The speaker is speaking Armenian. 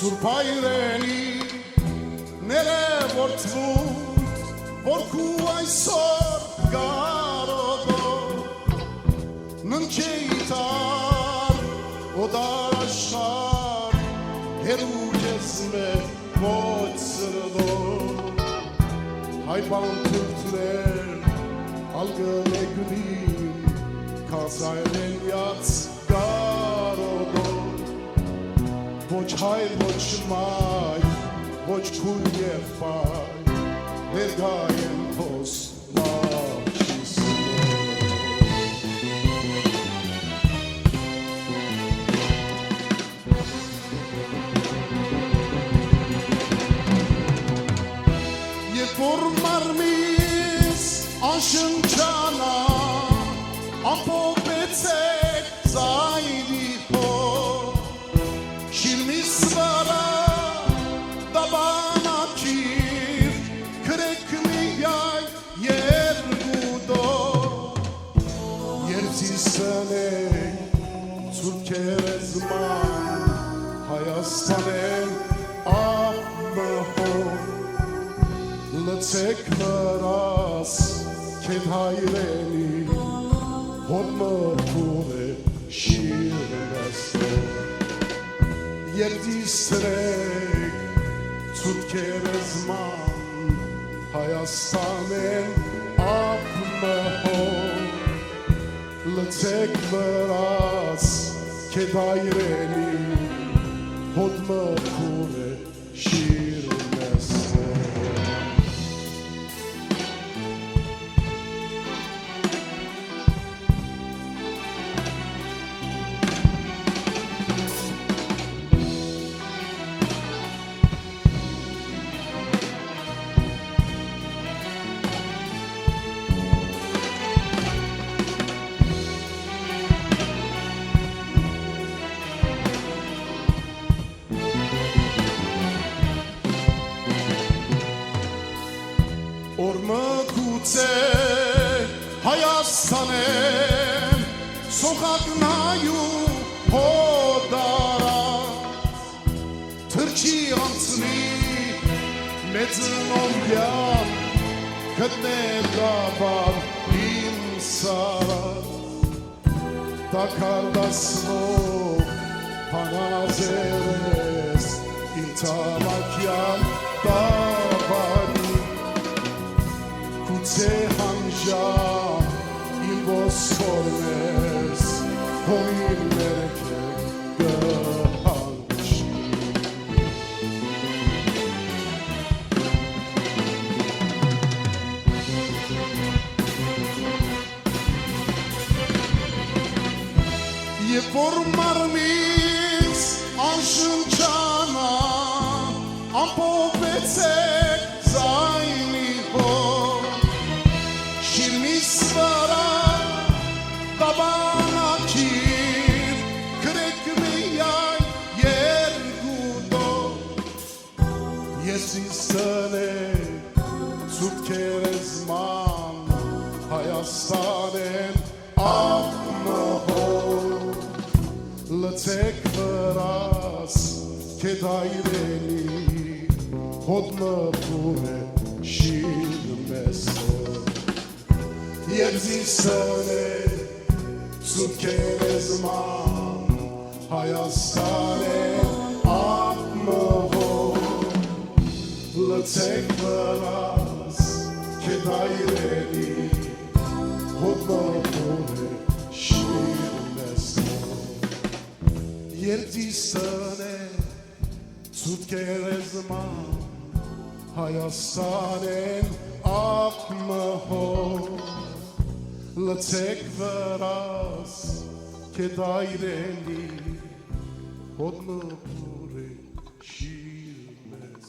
Սուրբայրենի ներևորթվում որքու այսօր գարոդով ննչեի տար օդար աշխար հերու կեզ մեր ոչ սրդով հայ բան թուրթներ ալգնեգրին կազայրենյաց գարոդով ոչ հայր ոչ մայ ոչ քույր եղբայր ներգայեմ փոս լաչի Եվ որ մարմիս անշնչանա ամփոփեցեք զայնի հոր շիրմիս վրա դաբանակիր քրեք միայն երկուդով երցիսնեք ցուրքերեզման Հայաստանեն ապմհով լցեք վրաս կետ հայրենի հոտ մրկում է շիրնեստով Երդիստրեք ցուրքերեզման Հայաստանեն ապմհով լցեք վրաս կետ հայրենի հոտ մրկում է շիրնեստով Օրմկուցե Հայաստանեն սոխակնայու հոդարած թրջի անցնի մեծնովյան գտնել գավար իմ սարած դակարդասնով հանազերես իմ ծավակյան տավարի Կուցե հանժան իմ ոսվորնես հոյին ներքե գհանջի Եվ որ մարմիս անշնչանա ամփոփեցեք զայնի հոր Շիրմիս վրա դաբանակիր քրեք միայն երկուդով Ես իսնեք ցուրքերեզման Հայաստանեն ապմհով լցեք վրաս կետ հայրենի հոտ մրկում է շիրնեստով Երզիսնեք ցուրքերեզման Հայաստանեն ապմհով լցեք վրաս կետ հայրենի հոտ մրկում է շիրնեստով Երզիսնեք ցուրքերեզման Հայաստանեն ապմհով լցեք վրաս կետ հայրենի հոտ մրկում է շիրնեստով